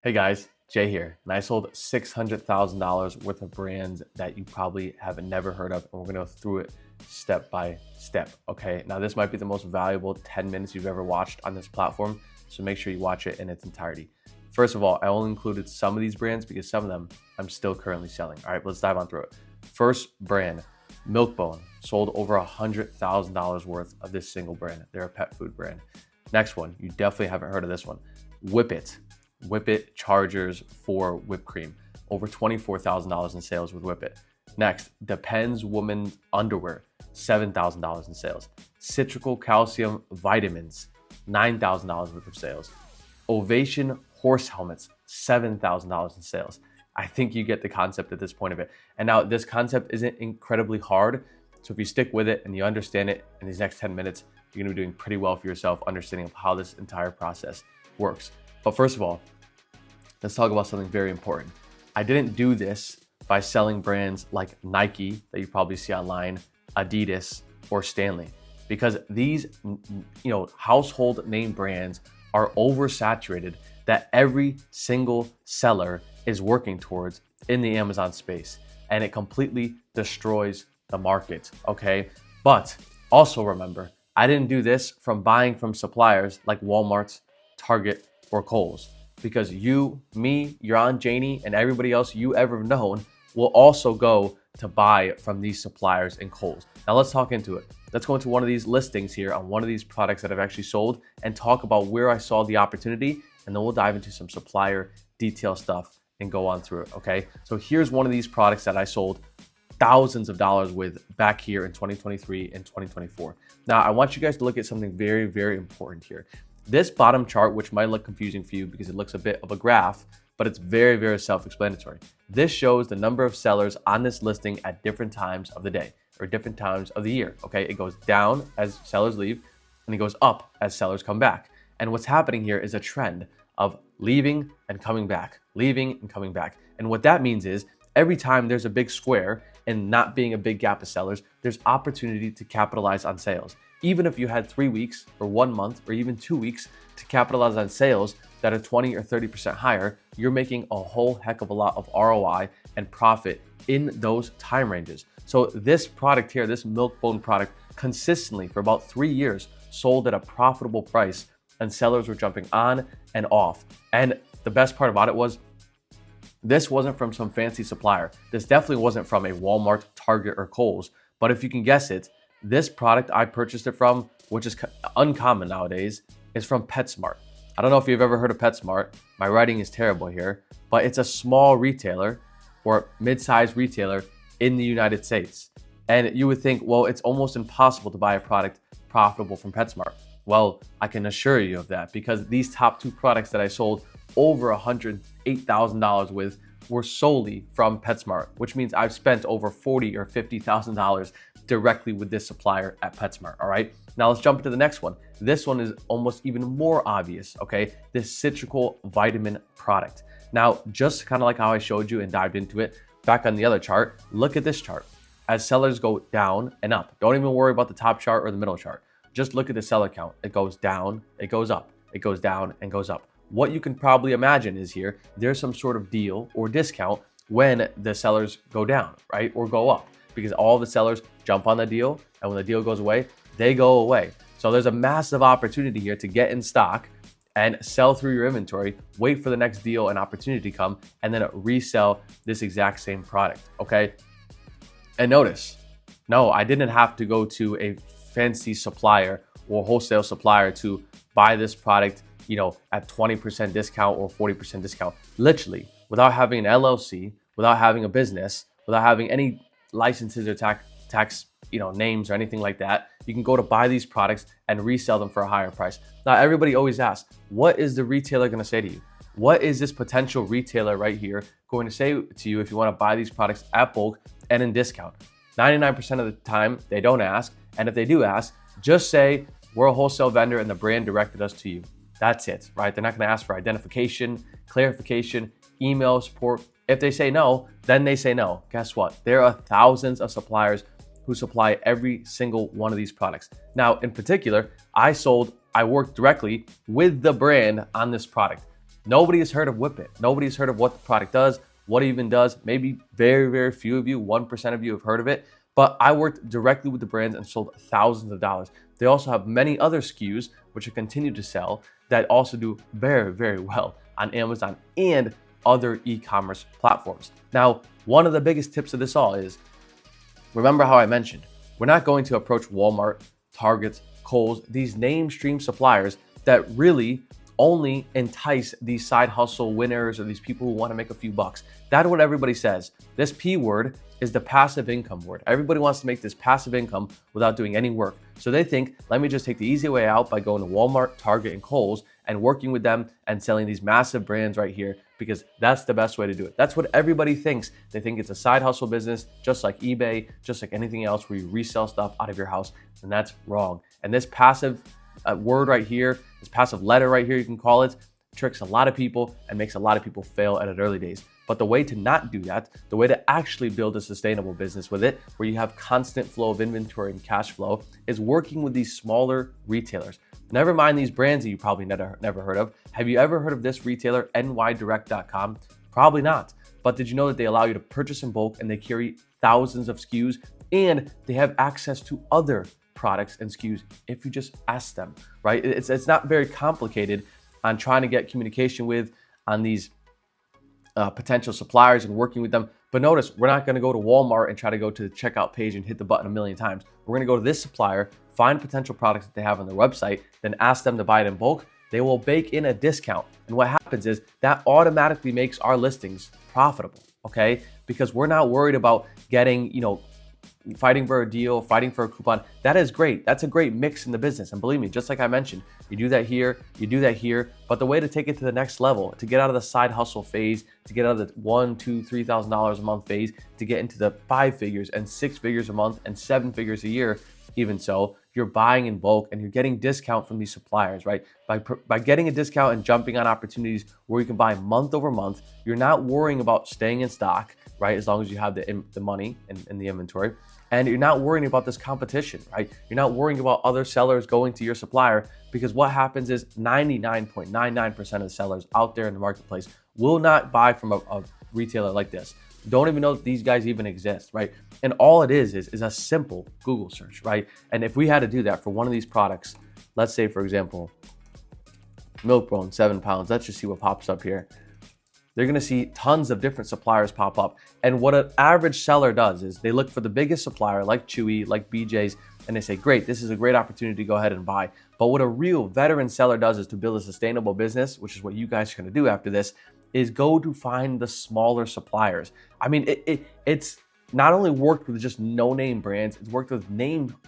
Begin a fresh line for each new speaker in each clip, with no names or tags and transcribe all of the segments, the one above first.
Hey guys, Jay here, and I sold $600,000 worth of brands that you probably have never heard of, and we're gonna go through it step by step, okay? Now this might be the most valuable 10 minutes you've ever watched on this platform, so make sure you watch it in its entirety. First of all, I only included some of these brands because some of them I'm still currently selling. All right, let's dive on through it. First brand, Milkbone, sold over $100,000 worth of this single brand. They're a pet food brand. Next one, you definitely haven't heard of this one, Whip It chargers for whipped cream. Over $24,000 in sales with Whip It. Next, Depends Women's Underwear, $7,000 in sales. Citrical Calcium Vitamins, $9,000 worth of sales. Ovation Horse Helmets, $7,000 in sales. I think you get the concept at this point of it. And now this concept isn't incredibly hard. So if you stick with it and you understand it in these next 10 minutes, you're gonna be doing pretty well for yourself, understanding of how this entire process works. But first of all, let's talk about something very important. I didn't do this by selling brands like Nike that you probably see online, Adidas, or Stanley, because these, household name brands are oversaturated that every single seller is working towards in the Amazon space, and it completely destroys the market, okay? But also remember, I didn't do this from buying from suppliers like Walmart, Target, or Kohl's, because you, me, your Aunt Janie, and everybody else you ever known will also go to buy from these suppliers and Kohl's. Now let's talk into it. Let's go into one of these listings here on one of these products that I've actually sold and talk about where I saw the opportunity, and then we'll dive into some supplier detail stuff and go on through it, okay? So here's one of these products that I sold thousands of dollars with back here in 2023 and 2024. Now I want you guys to look at something very, very important here. This bottom chart, which might look confusing for you because it looks a bit of a graph, but it's very, very self-explanatory. This shows the number of sellers on this listing at different times of the day or different times of the year, okay? It goes down as sellers leave and it goes up as sellers come back. And what's happening here is a trend of leaving and coming back, leaving and coming back. And what that means is every time there's a big square and not being a big gap of sellers, there's opportunity to capitalize on sales. Even if you had 3 weeks or 1 month or even 2 weeks to capitalize on sales that are 20 or 30% higher, you're making a whole heck of a lot of ROI and profit in those time ranges. So this product here, this Milkbone product, consistently for about 3 years sold at a profitable price, and sellers were jumping on and off. And the best part about it was this wasn't from some fancy supplier. This definitely wasn't from a Walmart, Target, or Kohl's. But if you can guess it, this product I purchased it from, which is uncommon nowadays, is from PetSmart. I don't know if you've ever heard of PetSmart. My writing is terrible here, but it's a small retailer or mid-sized retailer in the United States. And you would think, well, it's almost impossible to buy a product profitable from PetSmart. Well, I can assure you of that because these top two products that I sold over $108,000 with were solely from PetSmart, which means I've spent over $40,000 or $50,000 directly with this supplier at PetSmart, all right? Now let's jump into the next one. This one is almost even more obvious, okay? This citrical vitamin product. Now, just kind of like how I showed you and dived into it, back on the other chart, look at this chart. As sellers go down and up, don't even worry about the top chart or the middle chart. Just look at the seller count. It goes down, it goes up, it goes down and goes up. What you can probably imagine is here, there's some sort of deal or discount when the sellers go down, right? Or go up, because all the sellers jump on the deal, and when the deal goes away, they go away. So there's a massive opportunity here to get in stock and sell through your inventory, wait for the next deal and opportunity to come, and then resell this exact same product, okay? And notice, no, I didn't have to go to a fancy supplier or wholesale supplier to buy this product, at 20% discount or 40% discount. Literally, without having an LLC, without having a business, without having any licenses or tax names or anything like that, you can go to buy these products and resell them for a higher price. Now, everybody always asks, what is the retailer going to say to you? What is this potential retailer right here going to say to you if you want to buy these products at bulk and in discount? 99% of the time, they don't ask. And if they do ask, just say, we're a wholesale vendor and the brand directed us to you. That's it, right? They're not going to ask for identification, clarification, email support. If they say no, then they say no. Guess what? There are thousands of suppliers who supply every single one of these products. Now, in particular, I worked directly with the brand on this product. Nobody has heard of Whip It. Nobody's heard of what the product does, what it even does. Maybe very, very few of you, 1% of you have heard of it. But I worked directly with the brands and sold thousands of dollars. They also have many other SKUs, which I continue to sell, that also do very, very well on Amazon and other e-commerce platforms. Now, one of the biggest tips of this all is, remember how I mentioned, we're not going to approach Walmart, Target, Kohl's, these mainstream suppliers that really only entice these side hustle winners or these people who want to make a few bucks. That's what everybody says. This P word is the passive income word. Everybody wants to make this passive income without doing any work. So they think, let me just take the easy way out by going to Walmart, Target, and Kohl's and working with them and selling these massive brands right here, because that's the best way to do it. That's what everybody thinks. They think it's a side hustle business, just like eBay, just like anything else where you resell stuff out of your house, and that's wrong. And this passive word right here, this passive letter right here, you can call it, tricks a lot of people and makes a lot of people fail at an early days. But the way to not do that, the way to actually build a sustainable business with it, where you have constant flow of inventory and cash flow, is working with these smaller retailers. Never mind these brands that you probably never heard of. Have you ever heard of this retailer, nydirect.com? Probably not. But did you know that they allow you to purchase in bulk and they carry thousands of SKUs, and they have access to other products and SKUs if you just ask them, right? It's not very complicated on trying to get communication with on these potential suppliers and working with them. But notice, we're not going to go to Walmart and try to go to the checkout page and hit the button a million times. We're going to go to this supplier, find potential products that they have on their website, then ask them to buy it in bulk. They will bake in a discount. And what happens is that automatically makes our listings profitable, okay? Because we're not worried about getting, fighting for a deal, fighting for a coupon. That is great. That's a great mix in the business. And believe me, just like I mentioned, you do that here, you do that here. But the way to take it to the next level, to get out of the side hustle phase, to get out of the $1,000, $2,000, $3,000 a month phase, to get into the 5 figures and 6 figures a month and 7 figures a year, even so, you're buying in bulk and you're getting discount from these suppliers, right? By getting a discount and jumping on opportunities where you can buy month over month, you're not worrying about staying in stock, right? As long as you have the money and the inventory. And you're not worrying about this competition, right? You're not worrying about other sellers going to your supplier, because what happens is 99.99% of the sellers out there in the marketplace will not buy from a retailer like this. Don't even know that these guys even exist, right? And all it is a simple Google search, right? And if we had to do that for one of these products, let's say, for example, milk bone, 7 pounds, let's just see what pops up here. They're going to see tons of different suppliers pop up. And what an average seller does is they look for the biggest supplier like Chewy, like BJ's, and they say, great, this is a great opportunity to go ahead and buy. But what a real veteran seller does is to build a sustainable business, which is what you guys are going to do after this, is go to find the smaller suppliers. I mean, it's not only worked with just no-name brands, it's worked with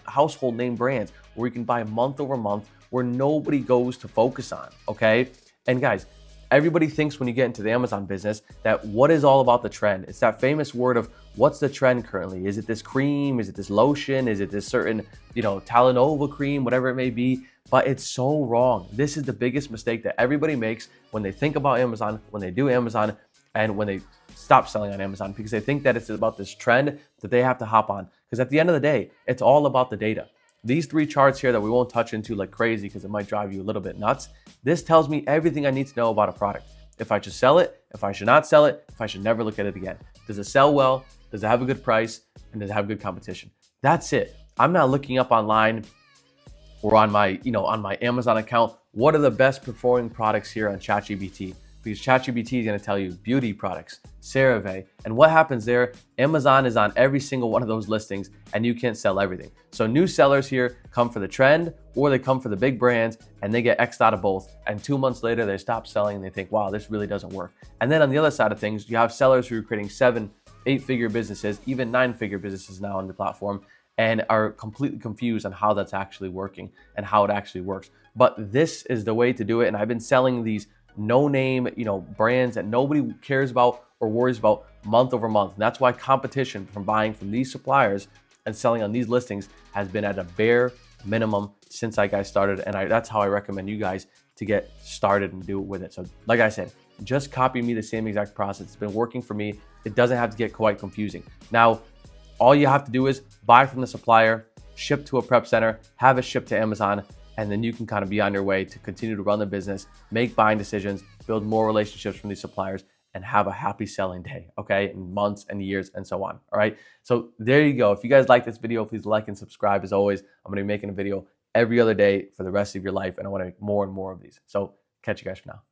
household name brands where you can buy month over month, where nobody goes to focus on, okay? And guys, everybody thinks when you get into the Amazon business that what is all about the trend? It's that famous word of what's the trend currently? Is it this cream? Is it this lotion? Is it this certain, Talanova cream, whatever it may be? But it's so wrong. This is the biggest mistake that everybody makes when they think about Amazon, when they do Amazon, and when they stop selling on Amazon, because they think that it's about this trend that they have to hop on. Because at the end of the day, it's all about the data. These 3 charts here that we won't touch into like crazy because it might drive you a little bit nuts. This tells me everything I need to know about a product. If I should sell it, if I should not sell it, if I should never look at it again. Does it sell well? Does it have a good price? And does it have good competition? That's it. I'm not looking up online or on my Amazon account, what are the best performing products here on ChatGPT? Because ChatGPT is going to tell you beauty products, CeraVe, and what happens there, Amazon is on every single one of those listings and you can't sell everything. So new sellers here come for the trend or they come for the big brands and they get X'd out of both. And 2 months later, they stop selling and they think, wow, this really doesn't work. And then on the other side of things, you have sellers who are creating 7, 8-figure businesses, even 9-figure businesses now on the platform, and are completely confused on how that's actually working and how it actually works. But this is the way to do it. And I've been selling these no-name, brands that nobody cares about or worries about month over month. And that's why competition from buying from these suppliers and selling on these listings has been at a bare minimum since I got started. And that's how I recommend you guys to get started and do it with it. So like I said, just copy me the same exact process. It's been working for me. It doesn't have to get quite confusing. Now, all you have to do is buy from the supplier, ship to a prep center, have it shipped to Amazon, and then you can kind of be on your way to continue to run the business, make buying decisions, build more relationships from these suppliers, and have a happy selling day, okay? In months and years and so on, all right? So there you go. If you guys like this video, please like and subscribe. As always, I'm gonna be making a video every other day for the rest of your life, and I wanna make more and more of these. So catch you guys for now.